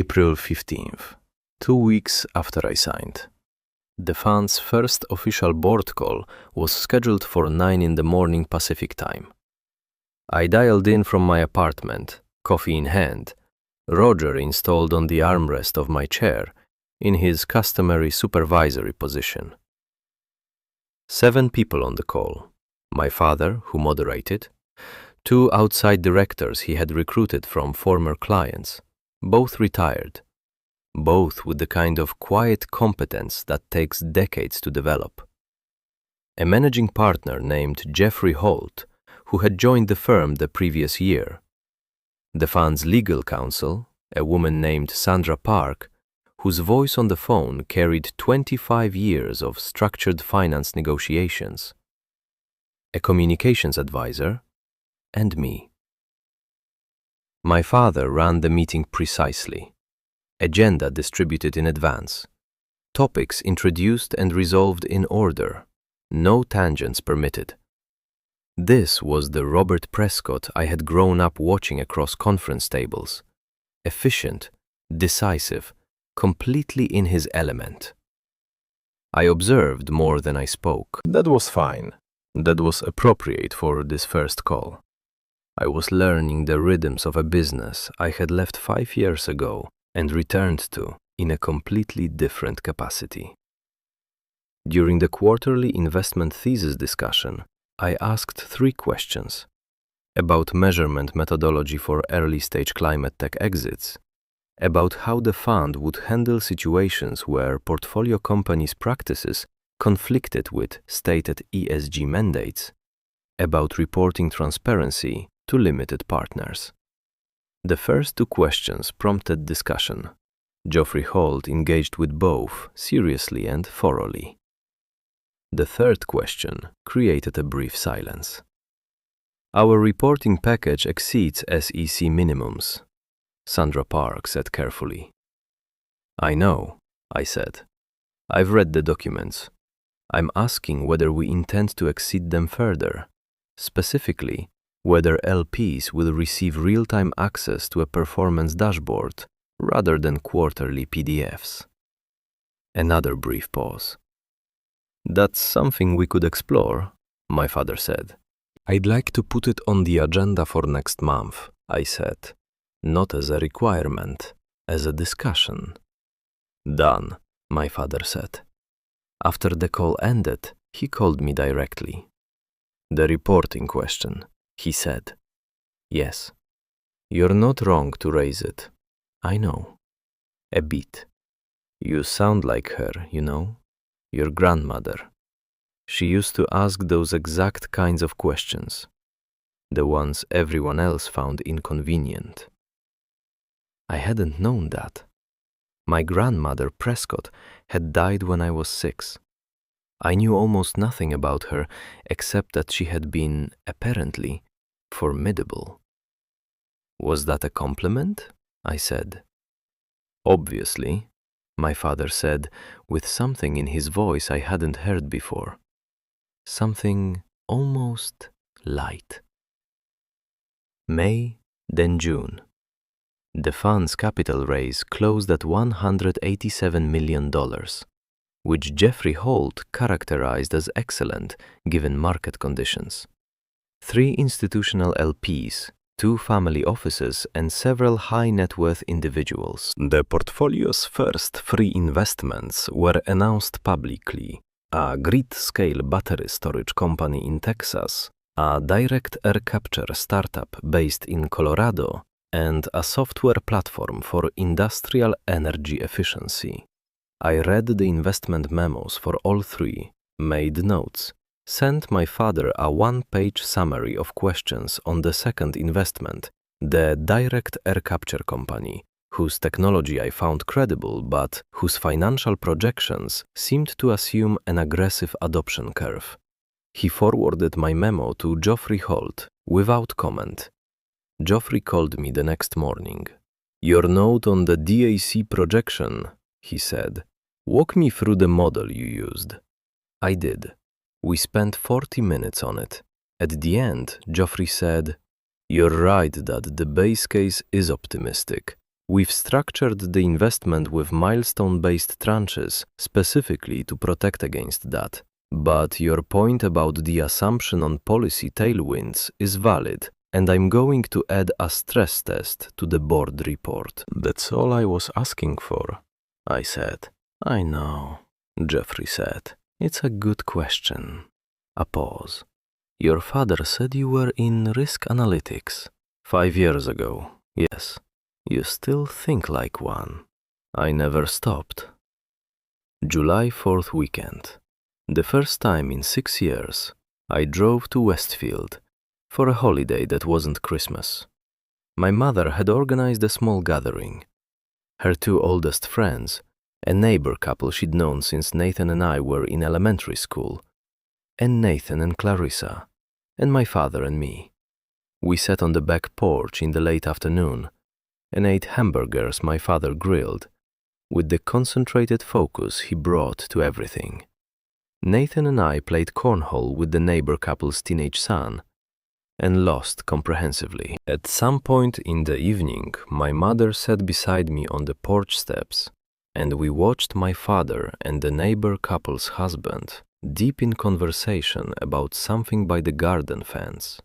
April 15th, 2 weeks after I signed. The fund's first official board call was scheduled for 9 in the morning Pacific time. I dialed in from my apartment, coffee in hand, Roger installed on the armrest of my chair in his customary supervisory position. 7 people on the call: my father, who moderated, 2 outside directors he had recruited from former clients, both retired, both with the kind of quiet competence that takes decades to develop. A managing partner named Jeffrey Holt, who had joined the firm the previous year. The fund's legal counsel, a woman named Sandra Park, whose voice on the phone carried 25 years of structured finance negotiations. A communications advisor, and me. My father ran the meeting precisely. Agenda distributed in advance. Topics introduced and resolved in order. No tangents permitted. This was the Robert Prescott I had grown up watching across conference tables. Efficient, decisive, completely in his element. I observed more than I spoke. That was fine. That was appropriate for this first call. I was learning the rhythms of a business I had left 5 years ago and returned to in a completely different capacity. During the quarterly investment thesis discussion, I asked 3 questions about measurement methodology for early-stage climate tech exits, about how the fund would handle situations where portfolio companies' practices conflicted with stated ESG mandates, about reporting transparency to limited partners. The first 2 questions prompted discussion. Geoffrey Holt engaged with both seriously and thoroughly. The third question created a brief silence. Our reporting package exceeds SEC minimums, Sandra Park said carefully. I know, I said. I've read the documents. I'm asking whether we intend to exceed them further, specifically whether LPs will receive real-time access to a performance dashboard rather than quarterly PDFs. Another brief pause. That's something we could explore, my father said. I'd like to put it on the agenda for next month, I said, not as a requirement, as a discussion. Done, my father said. After the call ended, he called me directly. The reporting question, he said. Yes, you're not wrong to raise it. I know. A bit. You sound like her, you know, your grandmother. She used to ask those exact kinds of questions, the ones everyone else found inconvenient. I hadn't known that. My grandmother, Prescott, had died when I was 6. I knew almost nothing about her except that she had been, apparently, formidable. Was that a compliment? I said. Obviously, my father said, with something in his voice I hadn't heard before. Something almost light. May, then June. The fund's capital raise closed at $187 million, which Jeffrey Holt characterized as excellent given market conditions. 3 institutional LPs, 2 family offices, and several high-net-worth individuals. The portfolio's first 3 investments were announced publicly: a grid-scale battery storage company in Texas, a direct air capture startup based in Colorado, and a software platform for industrial energy efficiency. I read the investment memos for all 3, made notes, sent my father a 1-page summary of questions on the second investment, the direct air capture company, whose technology I found credible but whose financial projections seemed to assume an aggressive adoption curve. He forwarded my memo to Geoffrey Holt without comment. Geoffrey called me the next morning. Your note on the DAC projection, he said. Walk me through the model you used. I did. We spent 40 minutes on it. At the end, Geoffrey said, You're right that the base case is optimistic, We've structured the investment with milestone-based tranches specifically to protect against that. But your point about the assumption on policy tailwinds is valid, and I'm going to add a stress test to the board report. That's all I was asking for, I said. I know, Jeffrey said. It's a good question. A pause. Your father said you were in risk analytics 5 years ago. Yes. You still think like one. I never stopped. July 4th weekend. The first time in 6 years, I drove to Westfield for a holiday that wasn't Christmas. My mother had organized a small gathering. Her 2 oldest friends, a neighbor couple she'd known since Nathan and I were in elementary school, and Nathan and Clarissa, and my father and me. We sat on the back porch in the late afternoon and ate hamburgers my father grilled, with the concentrated focus he brought to everything. Nathan and I played cornhole with the neighbor couple's teenage son and lost comprehensively. At some point in the evening, my mother sat beside me on the porch steps, and we watched my father and the neighbor couple's husband deep in conversation about something by the garden fence.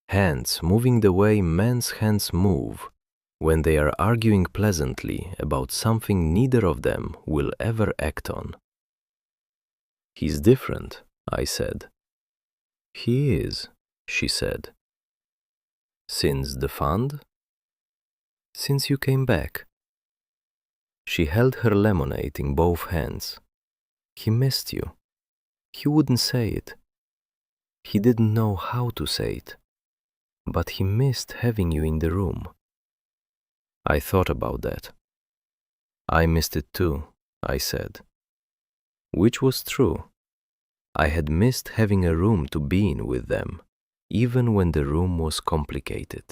Hands moving the way men's hands move when they are arguing pleasantly about something neither of them will ever act on. He's different, I said. He is, she said. Since the fund? Since you came back. She held her lemonade in both hands. He missed you. He wouldn't say it. He didn't know how to say it. But he missed having you in the room. I thought about that. I missed it too, I said. Which was true. I had missed having a room to be in with them, even when the room was complicated.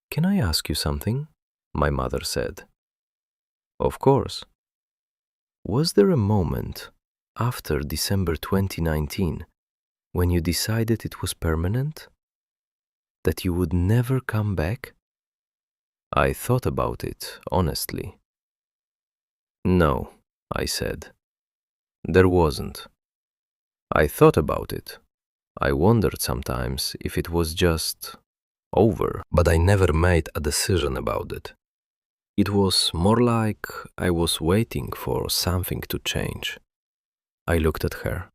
Can I ask you something? My mother said. Of course. Was there a moment after December 2019 when you decided it was permanent? That you would never come back? I thought about it, honestly. No, I said. There wasn't. I thought about it. I wondered sometimes if it was just over, but I never made a decision about it. It was more like I was waiting for something to change. I looked at her.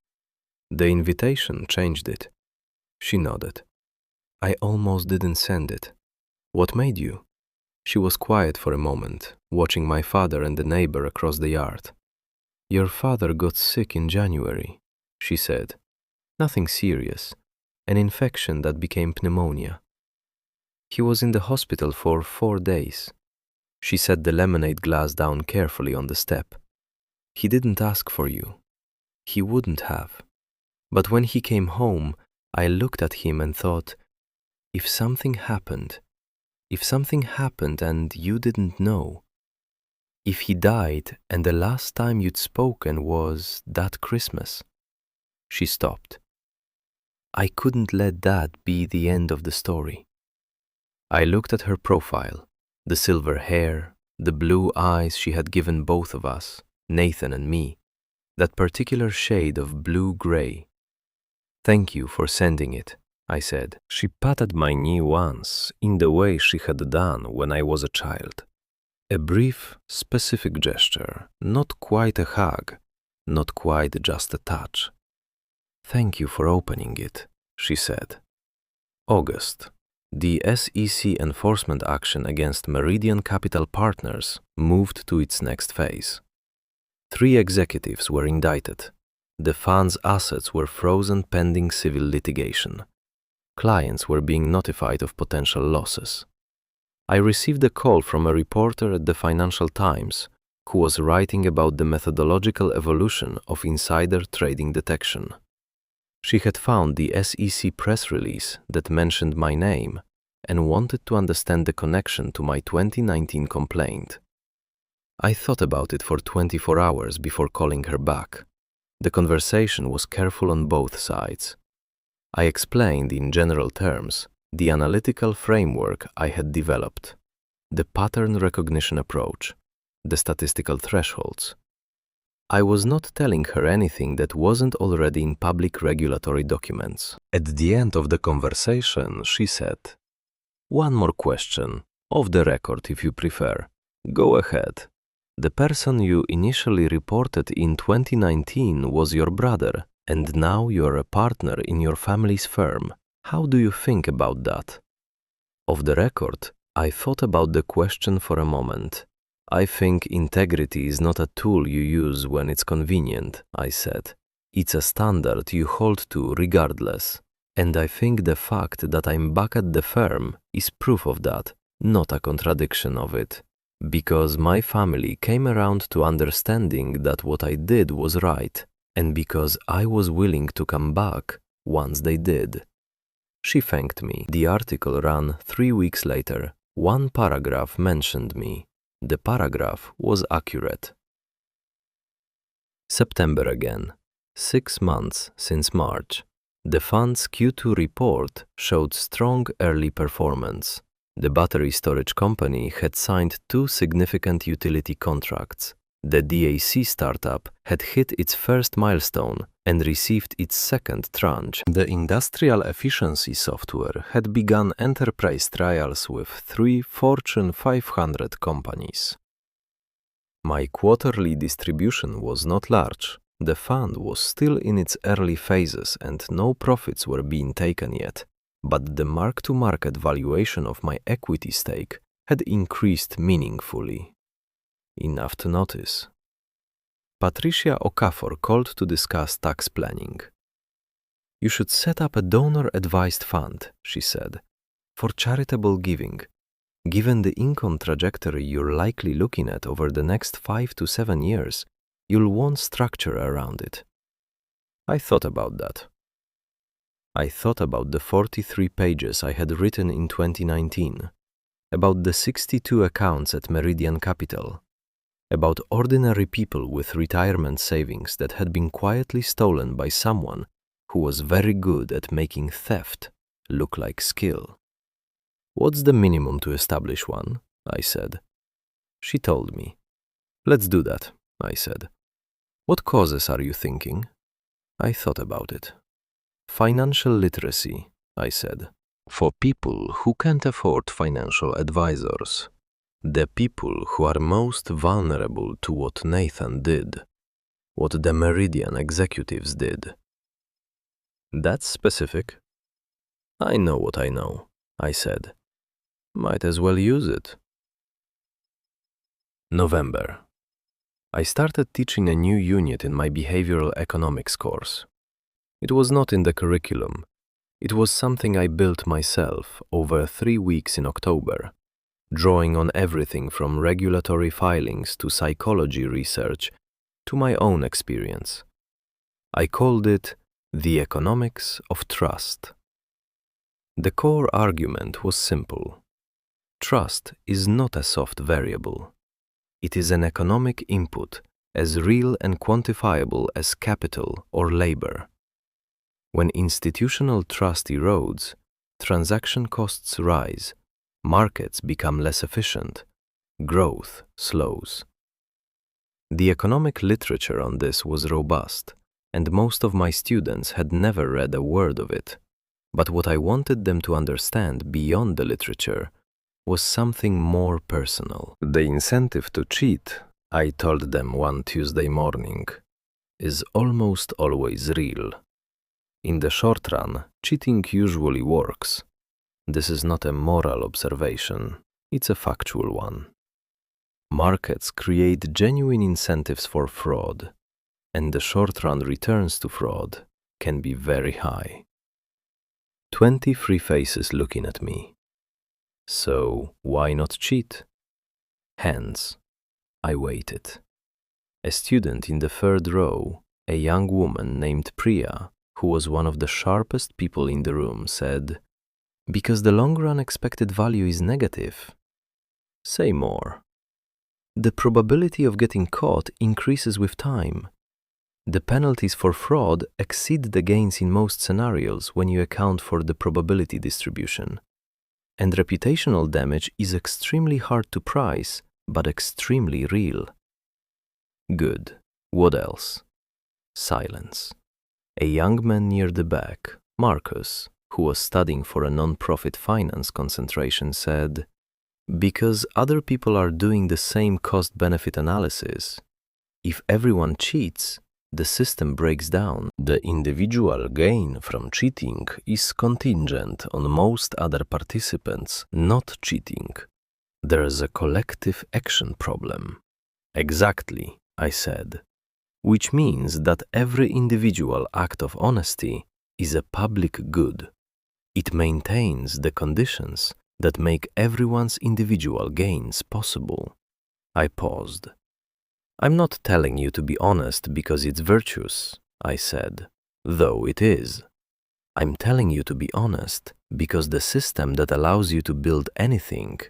The invitation changed it. She nodded. I almost didn't send it. What made you? She was quiet for a moment, watching my father and the neighbor across the yard. Your father got sick in January, she said. Nothing serious, an infection that became pneumonia. He was in the hospital for 4 days. She set the lemonade glass down carefully on the step. He didn't ask for you. He wouldn't have. But when he came home, I looked at him and thought, if something happened and you didn't know, if he died and the last time you'd spoken was that Christmas. She stopped. I couldn't let that be the end of the story. I looked at her profile, the silver hair, the blue eyes she had given both of us, Nathan and me, that particular shade of blue-gray. Thank you for sending it, I said. She patted my knee once in the way she had done when I was a child. A brief, specific gesture, not quite a hug, not quite just a touch. Thank you for opening it, she said. August. The SEC enforcement action against Meridian Capital Partners moved to its next phase. 3 executives were indicted. The fund's assets were frozen pending civil litigation. Clients were being notified of potential losses. I received a call from a reporter at the Financial Times who was writing about the methodological evolution of insider trading detection. She had found the SEC press release that mentioned my name and wanted to understand the connection to my 2019 complaint. I thought about it for 24 hours before calling her back. The conversation was careful on both sides. I explained in general terms the analytical framework I had developed. the pattern recognition approach, the statistical thresholds. I was not telling her anything that wasn't already in public regulatory documents. At the end of the conversation, she said, "One more question, off the record if you prefer. Go ahead. The person you initially reported in 2019 was your brother, and now you're a partner in your family's firm. How do you think about that?" Off the record, I thought about the question for a moment. "I think integrity is not a tool you use when it's convenient," I said. "It's a standard you hold to regardless. And I think the fact that I'm back at the firm is proof of that, not a contradiction of it. Because my family came around to understanding that what I did was right, and because I was willing to come back once they did." She thanked me. The article ran 3 weeks later. One paragraph mentioned me. The paragraph was accurate. September again. 6 months since March. The fund's Q2 report showed strong early performance. The battery storage company had signed 2 significant utility contracts. The DAC startup had hit its first milestone and received its second tranche. The industrial efficiency software had begun enterprise trials with 3 Fortune 500 companies. My quarterly distribution was not large. The fund was still in its early phases and no profits were being taken yet, but the mark-to-market valuation of my equity stake had increased meaningfully. Enough to notice. Patricia Okafor called to discuss tax planning. "You should set up a donor-advised fund," she said, "for charitable giving. Given the income trajectory you're likely looking at over the next 5 to 7 years, you'll want structure around it." I thought about that. I thought about the 43 pages I had written in 2019, about the 62 accounts at Meridian Capital, about ordinary people with retirement savings that had been quietly stolen by someone who was very good at making theft look like skill. "What's the minimum to establish one?" I said. She told me. "Let's do that," I said. "What causes are you thinking?" I thought about it. "Financial literacy," I said. "For people who can't afford financial advisors. The people who are most vulnerable to what Nathan did, what the Meridian executives did." "That's specific." "I know what I know," I said. "Might as well use it." November. I started teaching a new unit in my behavioral economics course. It was not in the curriculum. It was something I built myself over 3 weeks in October, drawing on everything from regulatory filings to psychology research to my own experience. I called it The Economics of Trust. The core argument was simple. Trust is not a soft variable. It is an economic input as real and quantifiable as capital or labor. When institutional trust erodes, transaction costs rise, markets become less efficient, growth slows. The economic literature on this was robust, and most of my students had never read a word of it. But what I wanted them to understand beyond the literature was something more personal. The incentive to cheat, I told them one Tuesday morning, is almost always real. In the short run, cheating usually works. This is not a moral observation, it's a factual one. Markets create genuine incentives for fraud, and the short-run returns to fraud can be very high. 23 faces looking at me. So why not cheat? Hence, I waited. A student in the 3rd row, a young woman named Priya, who was one of the sharpest people in the room, said, "Because the long-run expected value is negative." Say more. The probability of getting caught increases with time. The penalties for fraud exceed the gains in most scenarios when you account for the probability distribution. And reputational damage is extremely hard to price, but extremely real. Good. What else? Silence. A young man near the back, Marcus, who was studying for a non-profit finance concentration, said, "Because other people are doing the same cost-benefit analysis. If everyone cheats, the system breaks down. The individual gain from cheating is contingent on most other participants not cheating. There's a collective action problem." "Exactly," I said, "which means that every individual act of honesty is a public good. It maintains the conditions that make everyone's individual gains possible." I paused. "I'm not telling you to be honest because it's virtuous," I said, "though it is. I'm telling you to be honest because the system that allows you to build anything,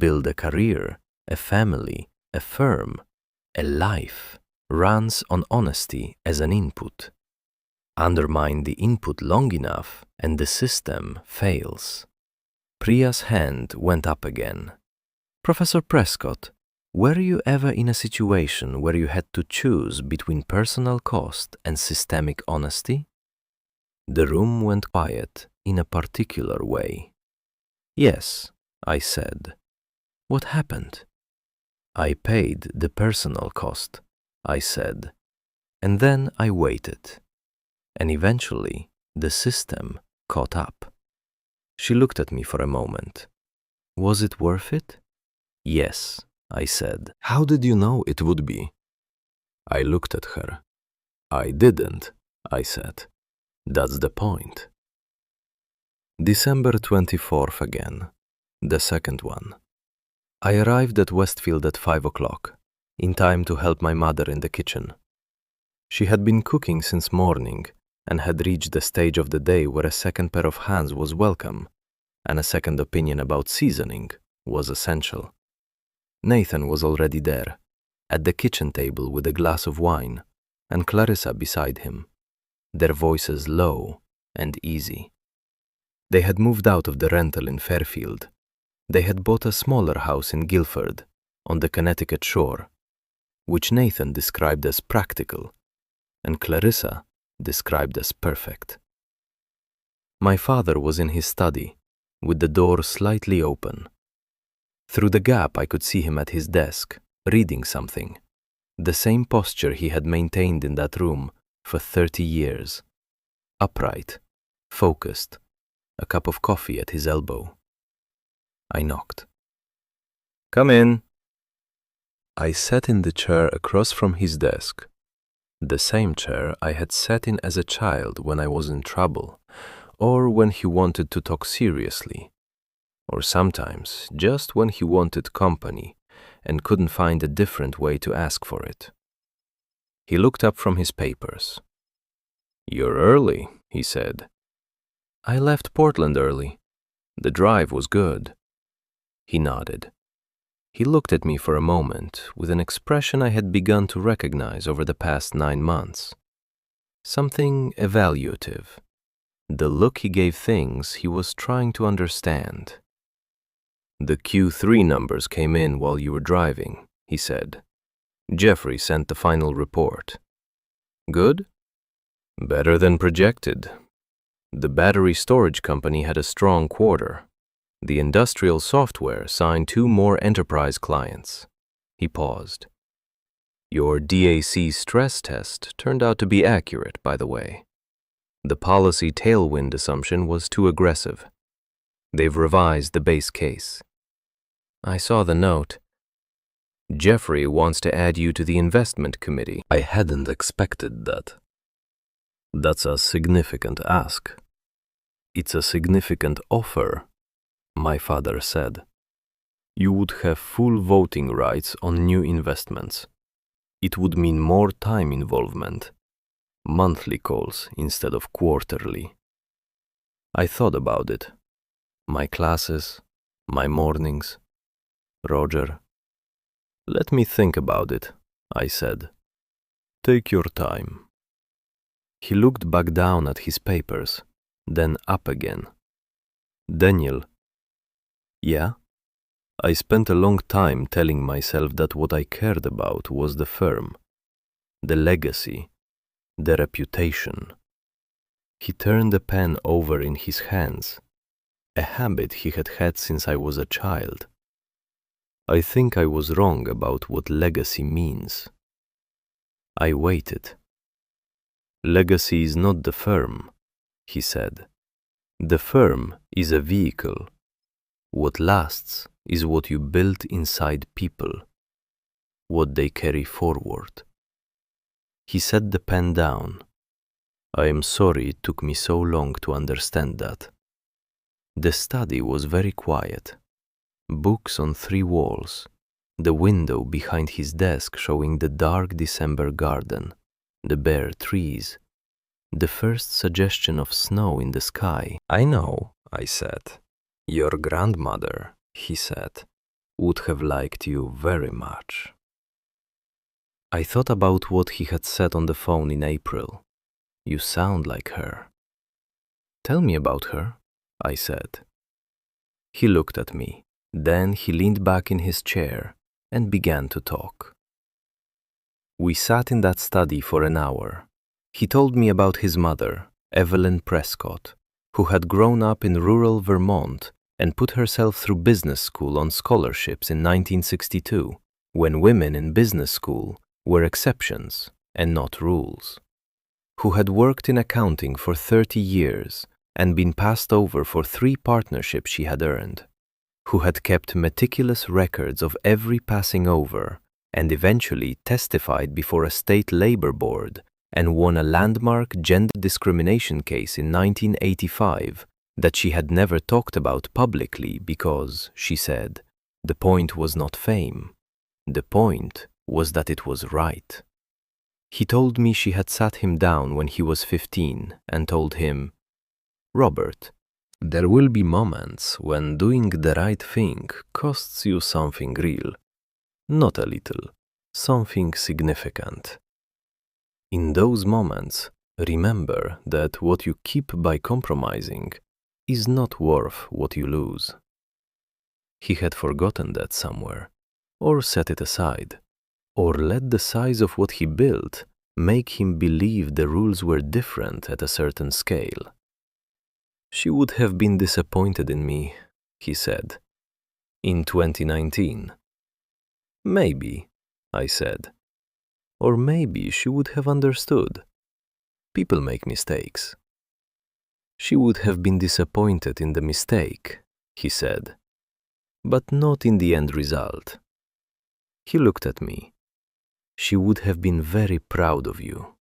build a career, a family, a firm, a life, runs on honesty as an input. Undermine the input long enough and the system fails." Priya's hand went up again. "Professor Prescott, were you ever in a situation where you had to choose between personal cost and systemic honesty?" The room went quiet in a particular way. "Yes," I said. "What happened?" "I paid the personal cost," I said, "and then I waited. And eventually the system caught up." She looked at me for a moment. "Was it worth it?" "Yes," I said. "How did you know it would be?" I looked at her. "I didn't," I said. "That's the point." December 24th again, the second one. I arrived at Westfield at 5 o'clock, in time to help my mother in the kitchen. She had been cooking since morning and had reached the stage of the day where a second pair of hands was welcome, and a second opinion about seasoning was essential. Nathan was already there, at the kitchen table with a glass of wine, and Clarissa beside him, their voices low and easy. They had moved out of the rental in Fairfield. They had bought a smaller house in Guilford, on the Connecticut shore, which Nathan described as practical, and Clarissa described as perfect. My father was in his study, with the door slightly open. Through the gap I could see him at his desk, reading something, the same posture he had maintained in that room for 30 years. Upright, focused, a cup of coffee at his elbow. I knocked. "Come in." I sat in the chair across from his desk, the same chair I had sat in as a child when I was in trouble, or when he wanted to talk seriously, or sometimes just when he wanted company and couldn't find a different way to ask for it. He looked up from his papers. "You're early," he said. "I left Portland early. The drive was good." He nodded. He looked at me for a moment with an expression I had begun to recognize over the past 9 months. Something evaluative. The look he gave things he was trying to understand. "The Q3 numbers came in while you were driving," he said. "Jeffrey sent the final report." "Good?" "Better than projected. The battery storage company had a strong quarter. The industrial software signed 2 more enterprise clients." He paused. "Your DAC stress test turned out to be accurate, by the way. The policy tailwind assumption was too aggressive. They've revised the base case." I saw the note. "Jeffrey wants to add you to the investment committee." I hadn't expected that. "That's a significant ask." "It's a significant offer," my father said. "You would have full voting rights on new investments. It would mean more time involvement, monthly calls instead of quarterly." I thought about it. My classes, my mornings, Roger. "Let me think about it," I said. "Take your time." He looked back down at his papers, then up again. "Daniel, Yeah, I spent a long time telling myself that what I cared about was the firm, the legacy, the reputation. He turned the pen over in his hands, a habit he had had since I was a child. I think I was wrong about what legacy means. I waited. Legacy is not the firm, he said. The firm is a vehicle. What lasts is what you build inside people, what they carry forward. He set the pen down. I am sorry it took me so long to understand that. The study was very quiet. Books on 3 walls, the window behind his desk showing the dark December garden, the bare trees, the first suggestion of snow in the sky. I know, I said. Your grandmother, he said, would have liked you very much. I thought about what he had said on the phone in April. You sound like her. Tell me about her, I said. He looked at me. Then he leaned back in his chair and began to talk. We sat in that study for an hour. He told me about his mother, Evelyn Prescott, who had grown up in rural Vermont and put herself through business school on scholarships in 1962, when women in business school were exceptions and not rules, who had worked in accounting for 30 years and been passed over for 3 partnerships she had earned, who had kept meticulous records of every passing over and eventually testified before a state labor board and won a landmark gender discrimination case in 1985 that she had never talked about publicly because, she said, the point was not fame. The point was that it was right. He told me she had sat him down when he was 15 and told him, Robert, there will be moments when doing the right thing costs you something real, not a little, something significant. In those moments, remember that what you keep by compromising is not worth what you lose. He had forgotten that somewhere, or set it aside, or let the size of what he built make him believe the rules were different at a certain scale. She would have been disappointed in me, he said, in 2019. Maybe, I said. Or maybe she would have understood. People make mistakes. She would have been disappointed in the mistake, he said, but not in the end result. He looked at me. She would have been very proud of you.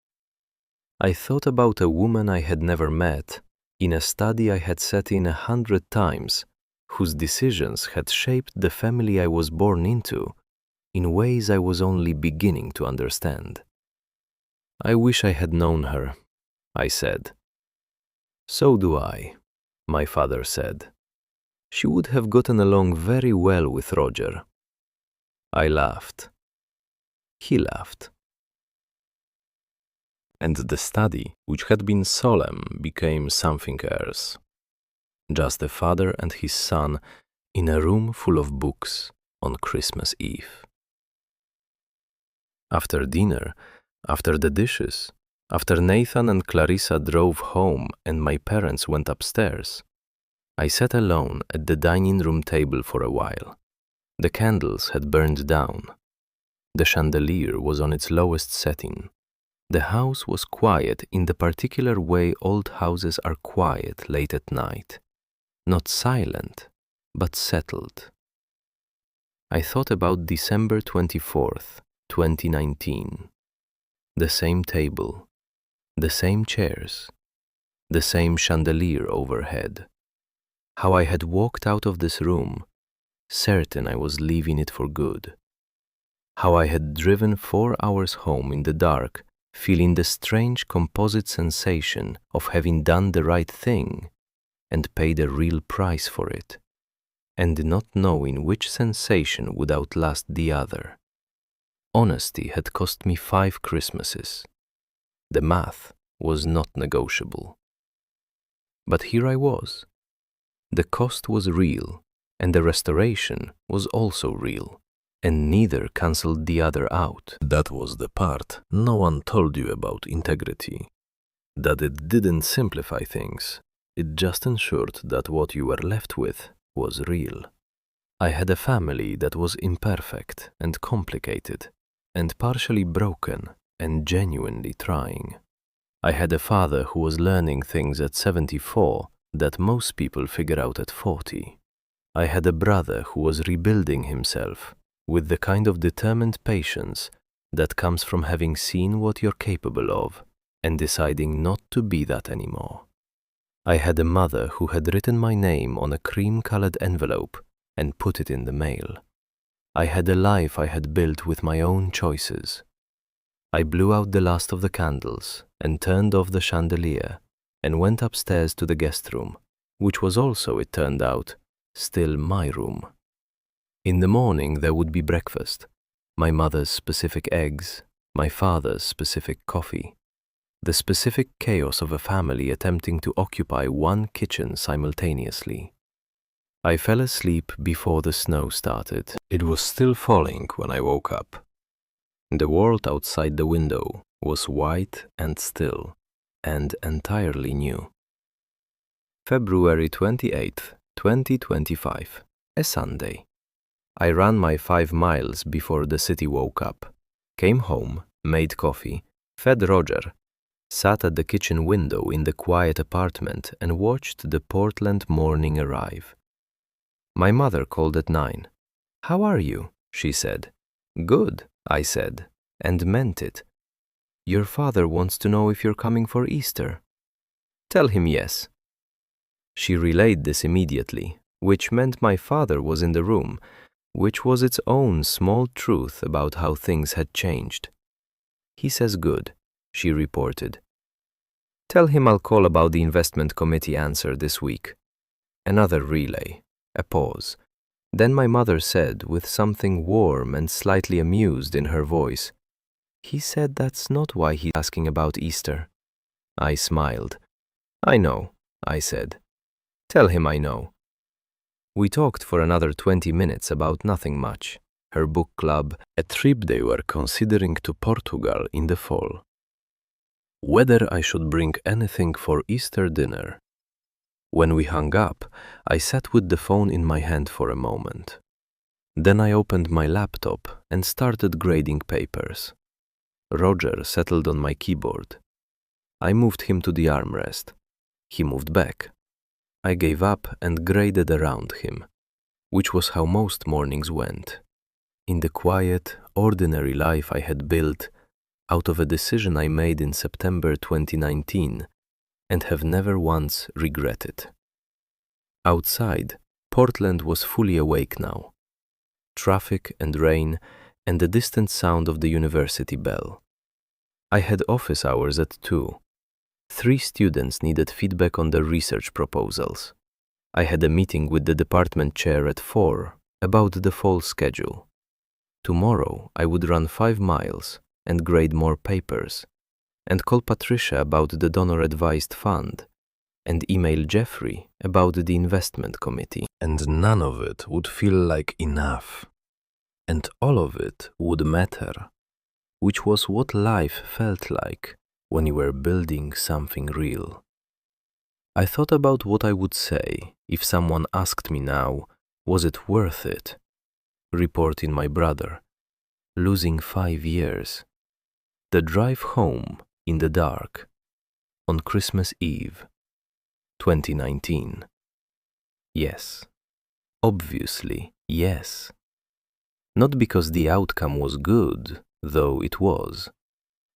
I thought about a woman I had never met, in a study I had sat in 100 times, whose decisions had shaped the family I was born into, in ways I was only beginning to understand. I wish I had known her, I said. So do I, my father said. She would have gotten along very well with Roger. I laughed. He laughed. And the study, which had been solemn, became something else. Just a father and his son in a room full of books on Christmas Eve. After dinner, after the dishes, after Nathan and Clarissa drove home and my parents went upstairs, I sat alone at the dining room table for a while. The candles had burned down. The chandelier was on its lowest setting. The house was quiet in the particular way old houses are quiet late at night. Not silent, but settled. I thought about December 24th, 2019. The same table, the same chairs, the same chandelier overhead. How I had walked out of this room, certain I was leaving it for good. How I had driven 4 hours home in the dark, feeling the strange composite sensation of having done the right thing and paid a real price for it, and not knowing which sensation would outlast the other. Honesty had cost me 5 Christmases. The math was not negotiable. But here I was. The cost was real, and the restoration was also real, and neither cancelled the other out. That was the part no one told you about integrity. That it didn't simplify things, it just ensured that what you were left with was real. I had a family that was imperfect and complicated, and partially broken and genuinely trying. I had a father who was learning things at 74 that most people figure out at 40. I had a brother who was rebuilding himself with the kind of determined patience that comes from having seen what you're capable of and deciding not to be that anymore. I had a mother who had written my name on a cream-colored envelope and put it in the mail. I had a life I had built with my own choices. I blew out the last of the candles and turned off the chandelier and went upstairs to the guest room, which was also, it turned out, still my room. In the morning there would be breakfast, my mother's specific eggs, my father's specific coffee, the specific chaos of a family attempting to occupy one kitchen simultaneously. I fell asleep before the snow started. It was still falling when I woke up. The world outside the window was white and still, and entirely new. February 28th, 2025, a Sunday. I ran my 5 miles before the city woke up, came home, made coffee, fed Roger, sat at the kitchen window in the quiet apartment and watched the Portland morning arrive. My mother called at 9. "How are you?" she said. "Good," I said, and meant it. "Your father wants to know if you're coming for Easter." "Tell him yes." She relayed this immediately, which meant my father was in the room, which was its own small truth about how things had changed. "He says good," she reported. "Tell him I'll call about the investment committee answer this week." Another relay, a pause. Then my mother said, with something warm and slightly amused in her voice, "He said that's not why he's asking about Easter." I smiled. "I know," I said. "Tell him I know." We talked for another 20 minutes about nothing much. Her book club, a trip they were considering to Portugal in the fall. Whether I should bring anything for Easter dinner. When we hung up, I sat with the phone in my hand for a moment. Then I opened my laptop and started grading papers. Roger settled on my keyboard. I moved him to the armrest. He moved back. I gave up and graded around him, which was how most mornings went, in the quiet, ordinary life I had built out of a decision I made in September 2019 and have never once regretted. Outside, Portland was fully awake now. Traffic and rain and the distant sound of the university bell. I had office hours at 2. 3 students needed feedback on their research proposals. I had a meeting with the department chair at 4 about the fall schedule. Tomorrow I would run 5 miles and grade more papers, and call Patricia about the donor-advised fund, and email Jeffrey about the investment committee. And none of it would feel like enough. And all of it would matter, which was what life felt like when you were building something real. I thought about what I would say if someone asked me now, was it worth it? Reporting my brother, losing 5 years. The drive home in the dark on Christmas Eve, 2019. Yes, obviously yes. Not because the outcome was good, though it was,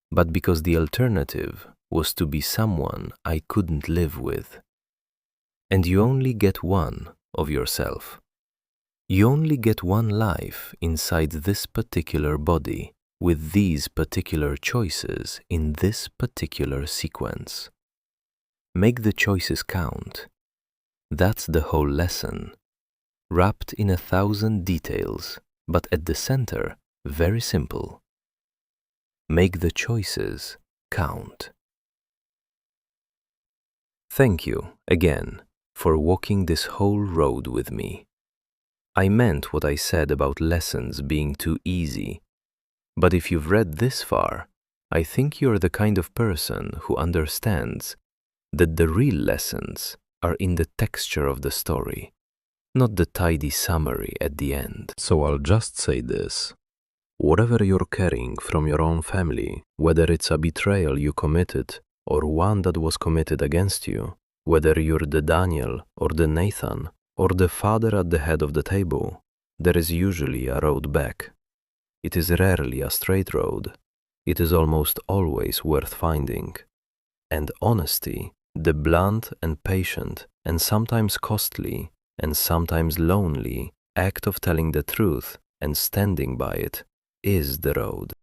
but because the alternative was to be someone I couldn't live with. And you only get one of yourself. You only get one life inside this particular body, with these particular choices in this particular sequence. Make the choices count. That's the whole lesson, wrapped in 1,000 details, but at the center, very simple. Make the choices count. Thank you again for walking this whole road with me. I meant what I said about lessons being too easy. But if you've read this far, I think you're the kind of person who understands that the real lessons are in the texture of the story, not the tidy summary at the end. So I'll just say this. Whatever you're carrying from your own family, whether it's a betrayal you committed or one that was committed against you, whether you're the Daniel or the Nathan or the father at the head of the table, there is usually a road back. It is rarely a straight road. It is almost always worth finding. And honesty, the blunt and patient and sometimes costly and sometimes lonely act of telling the truth and standing by it, is the road.